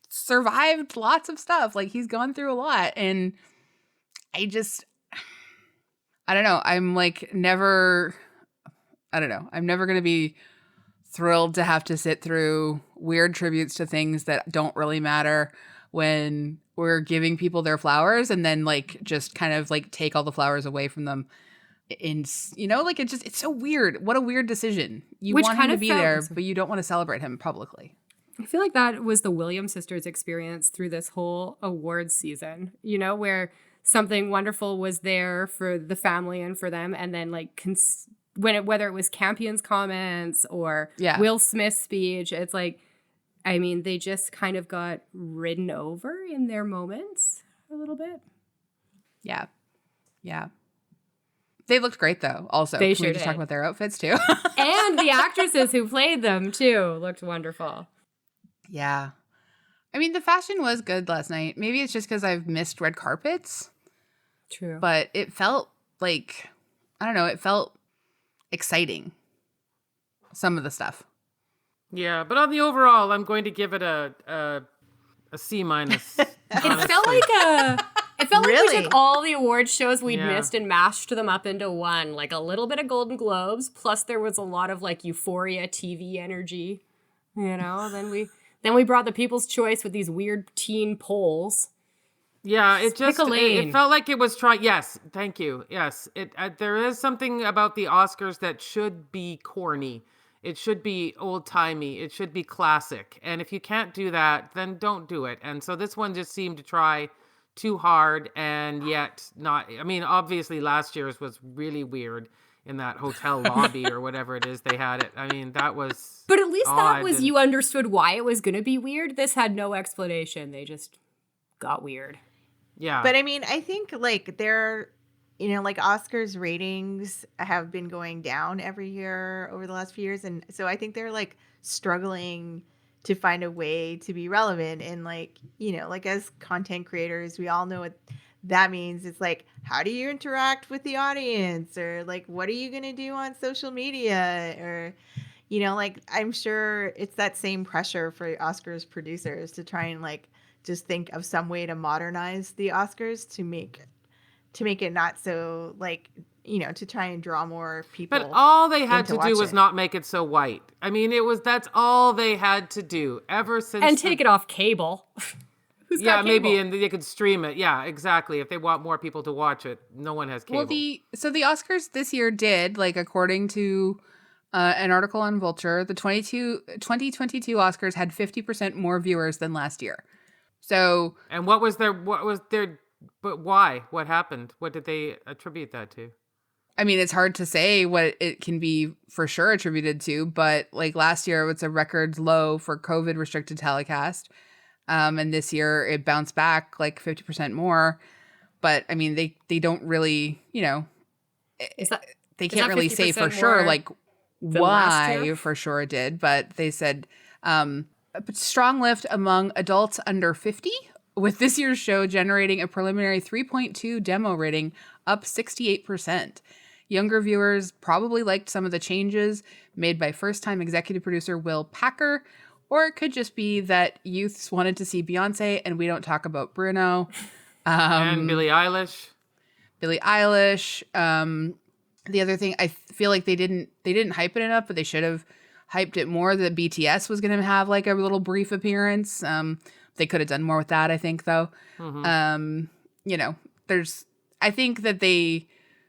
survived lots of stuff. Like, he's gone through a lot. And I don't know. I'm never going to be thrilled to have to sit through weird tributes to things that don't really matter when we're giving people their flowers and then like just kind of like take all the flowers away from them. And it's so weird. What a weird decision. You want him to be there, but you don't want to celebrate him publicly. I feel like that was the Williams sisters' experience through this whole awards season, where something wonderful was there for the family and for them. And then like whether it was Campion's comments or Will Smith's speech, it's like, I mean, they just kind of got ridden over in their moments a little bit. Yeah. Yeah. They looked great, though, also. They Can we sure just did. talk about their outfits, too? And the actresses who played them, too, looked wonderful. Yeah. I mean, the fashion was good last night. Maybe it's just because I've missed red carpets. True. But it felt like, I don't know, it felt exciting. Some of the stuff. Yeah, but on the overall, I'm going to give it a C minus. It felt like Really? we took all the award shows we'd Yeah. missed and mashed them up into one. Like a little bit of Golden Globes, plus there was a lot of like Euphoria TV energy. You know, then we brought the People's Choice with these weird teen polls. Yeah, it Pick just a lane. it felt like it was trying. Yes, thank you. Yes, there is something about the Oscars that should be corny. It should be old timey. It should be classic. And if you can't do that, then don't do it. And so this one just seemed to try too hard and yet not. I mean, obviously last year's was really weird in that hotel lobby or whatever it is they had it. I mean, that was. But at least that odd was, and- you understood why it was going to be weird. This had no explanation. They just got weird. Yeah. But I mean, I think like they're, like Oscars ratings have been going down every year over the last few years. And so I think they're like struggling to find a way to be relevant. And like, like as content creators, we all know what that means. It's like, how do you interact with the audience? Or like, what are you going to do on social media? Or, like, I'm sure it's that same pressure for Oscars producers to try and like, just think of some way to modernize the Oscars to make it not so like, to try and draw more people. But all they had to to watch do was it. not make it so white. I mean, that's all they had to do ever since. And take it off cable. Who's Yeah, got maybe, cable? and they could stream it. Yeah, exactly. If they want more people to watch it, no one has cable. Well, the Oscars this year did, like, according to an article on Vulture, the 2022 Oscars had 50% more viewers than last year. So, And what was their, but why? What happened? What did they attribute that to? I mean, it's hard to say what it can be for sure attributed to, but like last year, it was a record low for COVID restricted telecast. And this year it bounced back like 50% more. But I mean, they don't really, they can't really say for sure, like why for sure it did. But they said, a strong lift among adults under 50, with this year's show generating a preliminary 3.2 demo rating, up 68%. Younger viewers probably liked some of the changes made by first-time executive producer Will Packer, or it could just be that youths wanted to see Beyonce and we don't talk about Bruno. And Billie Eilish. The other thing, I feel like they didn't hype it enough, but they should have hyped it more. That BTS was going to have like a little brief appearance. They could have done more with that, I think, though. Mm-hmm. I think that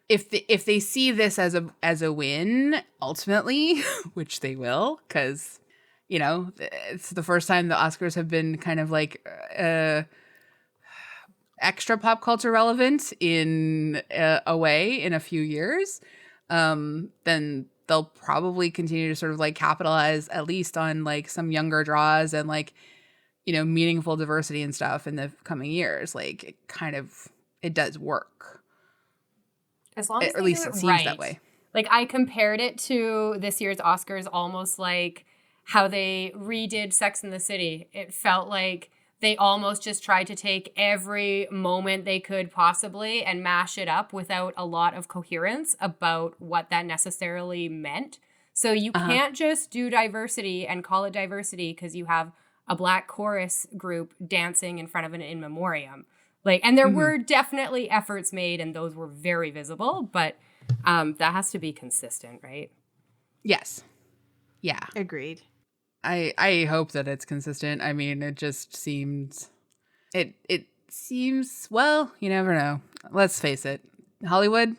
if they see this as a win ultimately, which they will, because it's the first time the Oscars have been kind of like extra pop culture relevant in a way in a few years, then they'll probably continue to sort of like capitalize at least on like some younger draws and like, meaningful diversity and stuff in the coming years. Like it does work. As long as at least it seems that way. Like I compared it to this year's Oscars almost like how they redid Sex and the City. It felt like they almost just tried to take every moment they could possibly and mash it up without a lot of coherence about what that necessarily meant. So you can't just do diversity and call it diversity because you have a Black chorus group dancing in front of an in memoriam. And there were definitely efforts made and those were very visible, but that has to be consistent, right? Yes. Yeah. Agreed. I hope that it's consistent. I mean, it just seems it seems, well, you never know. Let's face it. Hollywood,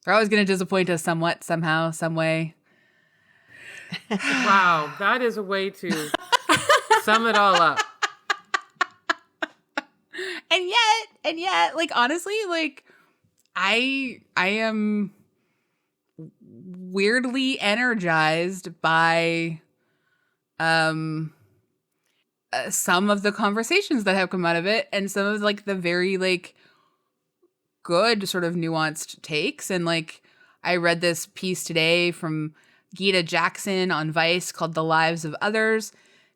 they're always going to disappoint us somewhat, somehow, some way. Wow, that is a way to sum it all up. And yet, like, honestly, like, I am weirdly energized by some of the conversations that have come out of it and some of like the very like good sort of nuanced takes. And like, I read this piece today from Gita Jackson on Vice called The Lives of Others,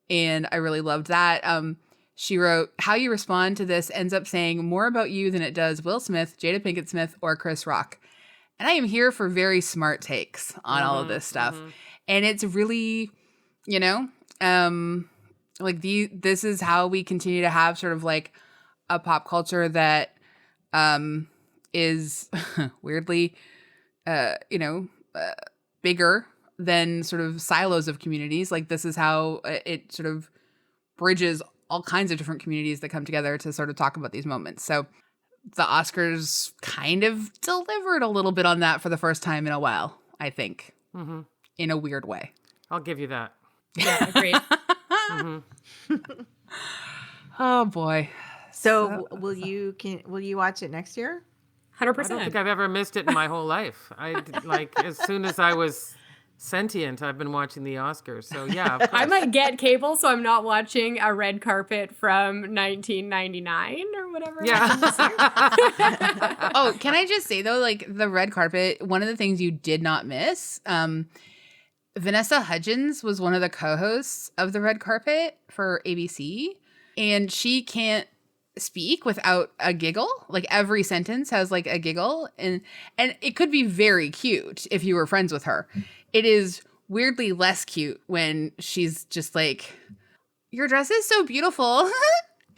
and I really loved that. She wrote, how you respond to this ends up saying more about you than it does Will Smith, Jada Pinkett Smith, or Chris Rock. And I am here for very smart takes on all of this stuff. And it's really, you know, like this is how we continue to have sort of like a pop culture that is weirdly, bigger than sort of silos of communities. Like this is how it sort of bridges all kinds of different communities that come together to sort of talk about these moments. So the Oscars kind of delivered a little bit on that for the first time in a while, I think, in a weird way. I'll give you that. Yeah, agreed. Oh boy. So will you watch it next year? 100%. I don't think I've ever missed it in my whole life. As soon as I was sentient, I've been watching the Oscars. So yeah, of course. I might get cable, so I'm not watching a red carpet from 1999 or whatever. Yeah. Oh, can I just say though, like the red carpet, one of the things you did not miss, Vanessa Hudgens was one of the co-hosts of the red carpet for ABC, and she can't speak without a giggle. Like every sentence has like a giggle, and it could be very cute if you were friends with her. It is weirdly less cute when she's just like, your dress is so beautiful.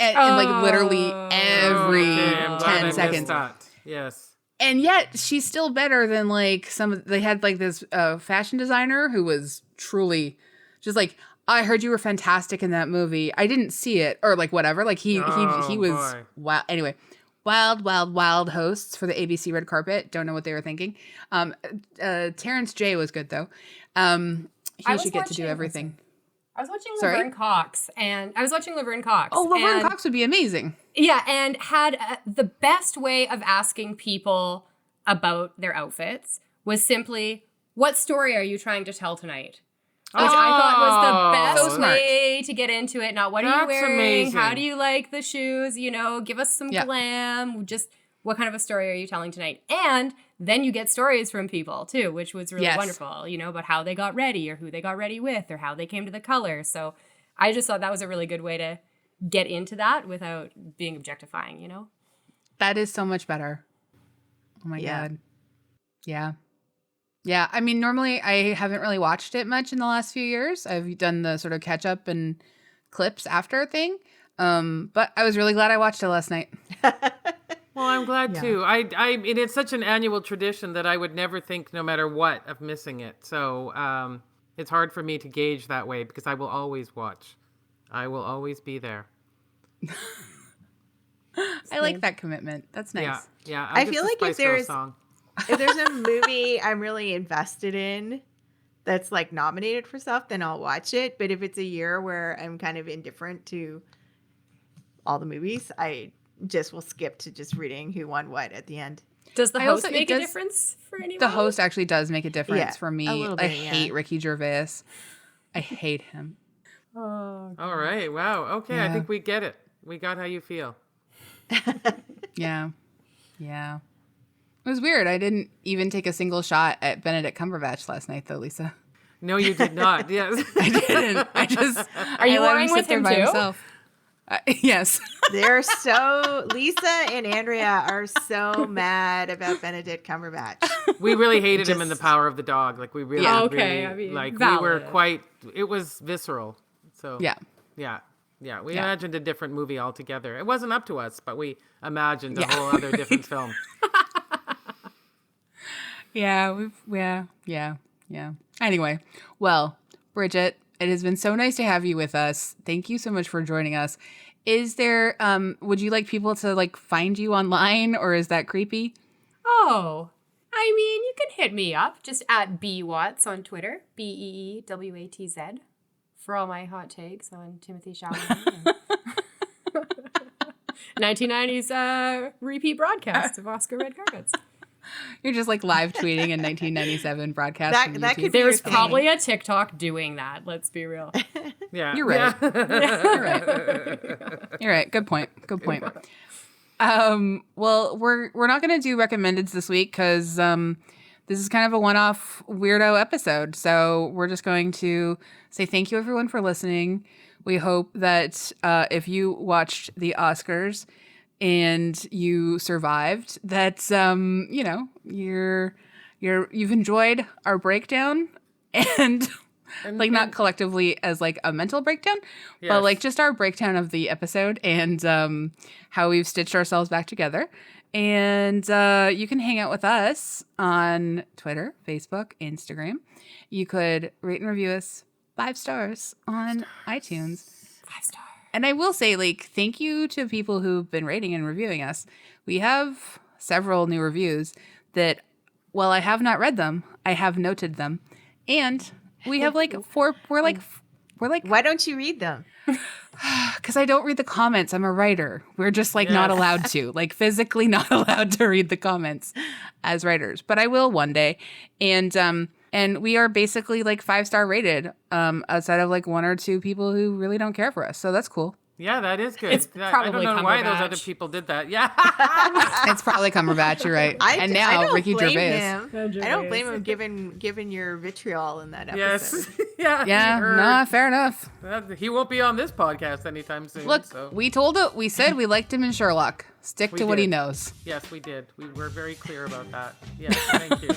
and like literally every 10 seconds. Yes. And yet she's still better than like they had like this fashion designer who was truly just like, I heard you were fantastic in that movie. I didn't see it, or like whatever. Like he was wow. Anyway, wild hosts for the ABC red carpet. Don't know what they were thinking. Terrence J was good though. He should get to do everything. I was watching Laverne Cox. Oh, Laverne Cox would be amazing. Yeah, and had the best way of asking people about their outfits was simply, what story are you trying to tell tonight? Which I thought was the best way to get into it. Not what are you wearing? Amazing. How do you like the shoes? You know, give us some glam. Just what kind of a story are you telling tonight? And then you get stories from people too, which was really wonderful, you know, about how they got ready or who they got ready with or how they came to the color. So I just thought that was a really good way to get into that without being objectifying, you know? That is so much better. Oh my God. Yeah. Yeah. I mean, normally I haven't really watched it much in the last few years. I've done the sort of catch up and clips after thing. But I was really glad I watched it last night. Well, I'm glad too. It's such an annual tradition that I would never think, no matter what, of missing it. So it's hard for me to gauge that way because I will always watch. I will always be there. I like that commitment. That's nice. Yeah. I feel like if there's a movie I'm really invested in that's like nominated for stuff, then I'll watch it. But if it's a year where I'm kind of indifferent to all the movies, I just will skip to just reading who won what at the end. Does the host make a difference for anyone? The host actually does make a difference for me. I hate Ricky Gervais. I hate him. Oh, all right. Wow. Okay. Yeah. I think we get it. We got how you feel. Yeah. It was weird. I didn't even take a single shot at Benedict Cumberbatch last night, though, Lisa. No, you did not. Yes. I didn't. I just... Are you warring with him, too? Himself. Yes. Lisa and Andrea are so mad about Benedict Cumberbatch. We really hated him in The Power of the Dog. Like, we really, okay. I mean, like, valid. we were quite, it was visceral. So, yeah. We imagined a different movie altogether. It wasn't up to us, but we imagined a whole other different film. Yeah. Anyway, well, Bridget, it has been so nice to have you with us. Thank you so much for joining us. Is there, would you like people to like find you online, or is that creepy? Oh, I mean, you can hit me up just at BWatts on Twitter, BEEWATZ, for all my hot takes on Timothy Chalamet. 1990s repeat broadcast of Oscar red carpets. You're just like live tweeting in 1997 broadcast. That could be. There's probably a TikTok doing that. Let's be real. Yeah, you're right. You're right. Good point. Well, we're not going to do recommendeds this week because this is kind of a one-off weirdo episode. So we're just going to say thank you, everyone, for listening. We hope that if you watched the Oscars and you survived, that you know, you've enjoyed our breakdown and like not collectively as like a mental breakdown, but like just our breakdown of the episode and how we've stitched ourselves back together. And you can hang out with us on Twitter, Facebook, Instagram. You could rate and review us 5 stars on iTunes. 5 stars. And I will say, like, thank you to people who've been rating and reviewing us. We have several new reviews that, while I have not read them, I have noted them. And we have like 4, we're like, why don't you read them? because I don't read the comments. I'm a writer. We're just like not allowed to, like physically not allowed to read the comments as writers, but I will one day. And we are basically like 5-star rated, outside of like 1 or 2 people who really don't care for us. So that's cool. Yeah, that is good. It's probably I don't know why those Cumberbatch. other people did that. Yeah. It's probably Cumberbatch. You're right. I And now don't Ricky blame Gervais. him. I don't blame him given your vitriol in that episode. Yes. Yeah. No, fair enough. He won't be on this podcast anytime soon. Look, so. we said we liked him in Sherlock. Stick to what he did. knows. Yes, we did. We were very clear about that. Yes, thank you.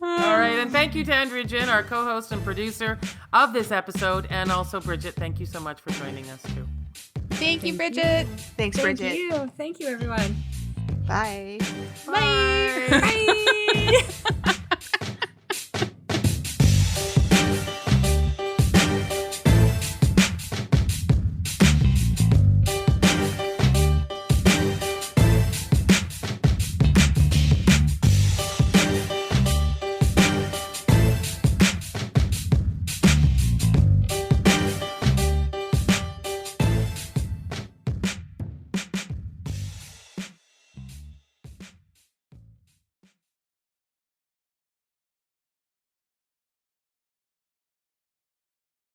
All right, and thank you to Andrea Gin, our co-host and producer of this episode, and also Bridget. Thank you so much for joining us too. Thank you, Bridget. Thanks, Bridget. Thank you, everyone. Bye. Bye. Bye.